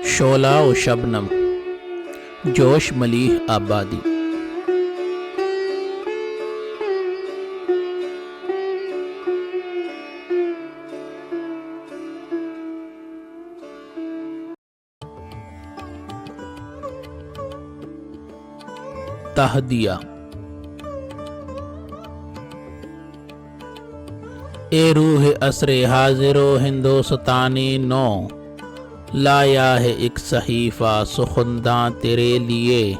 شعلہ و شبنم، جوش ملیح آبادی۔ تہدیہ۔ اے روح عصر حاضر و ہندوستانی نو، لایا ہے ایک صحیفہ سخنداں تیرے لیے۔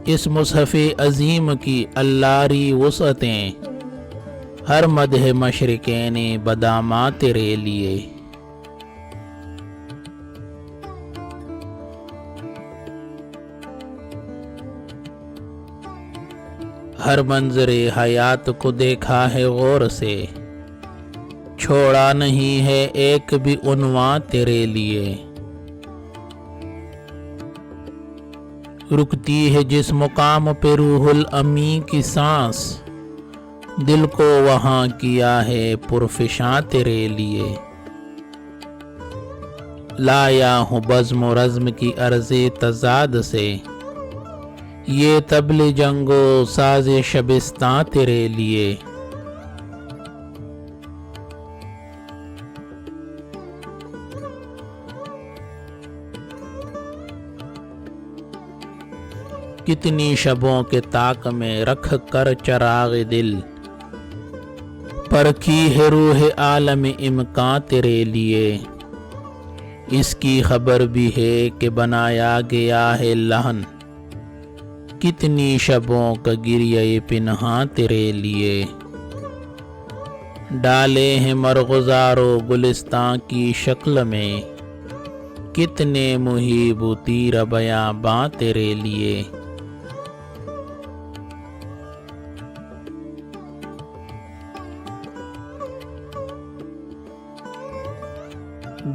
اس مصحف عظیم کی اللاری وسعتیں، ہر مدح مشرقین بداماں تیرے لیے۔ ہر منظر حیات کو دیکھا ہے غور سے، چھوڑا نہیں ہے ایک بھی عنواں تیرے لیے۔ رکتی ہے جس مقام پہ روح الامین کی سانس، دل کو وہاں کیا ہے پرفشاں تیرے لیے۔ لایا ہوں بزم و رزم کی عرض تضاد سے، یہ طبل جنگ و ساز شبستاں تیرے لیے۔ کتنی شبوں کے طاق میں رکھ کر چراغ دل، پرکھی ہے روح عالم امکاں تیرے لیے۔ اس کی خبر بھی ہے کہ بنایا گیا ہے لہن، کتنی شبوں کا گریہ پنہاں تیرے لیے۔ ڈالے ہیں مرغزار و گلستان کی شکل میں، کتنے محیب و تیر بیاباں تیرے لیے۔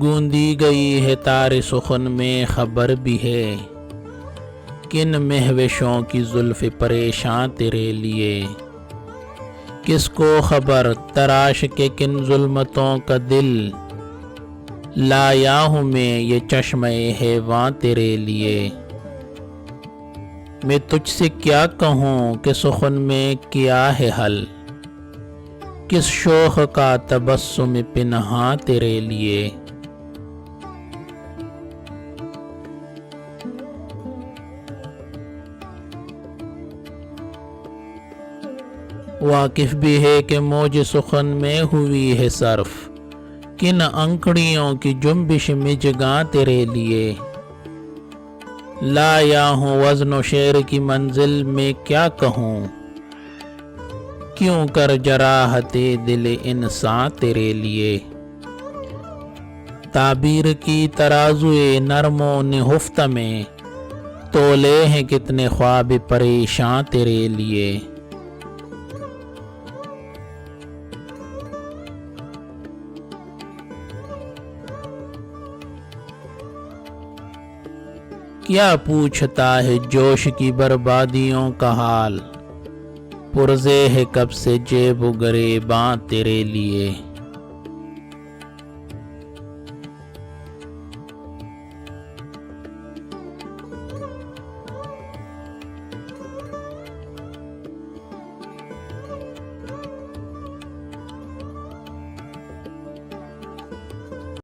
گوندی گئی ہے تار سخن میں خبر بھی ہے، کن مہوشوں کی زلف پریشاں تیرے لیے۔ کس کو خبر تراش کے کن ظلمتوں کا دل، لایا ہوں میں یہ چشمہ حیواں تیرے لیے۔ میں تجھ سے کیا کہوں کہ سخن میں کیا ہے حل، کس شوخ کا تبسم پنہاں تیرے لیے۔ واقف بھی ہے کہ موج سخن میں ہوئی ہے صرف، کن انکڑیوں کی جنبش مجگاں تیرے لیے۔ لایا ہوں وزن و شعر کی منزل میں کیا کہوں، کیوں کر جراحت دل انسان تیرے لیے۔ تعبیر کی ترازوئے نرم و نہفت میں، تولے ہیں کتنے خواب پریشاں تیرے لیے۔ کیا پوچھتا ہے جوش کی بربادیوں کا حال، پرزے ہے کب سے جیب و گریباں تیرے لیے۔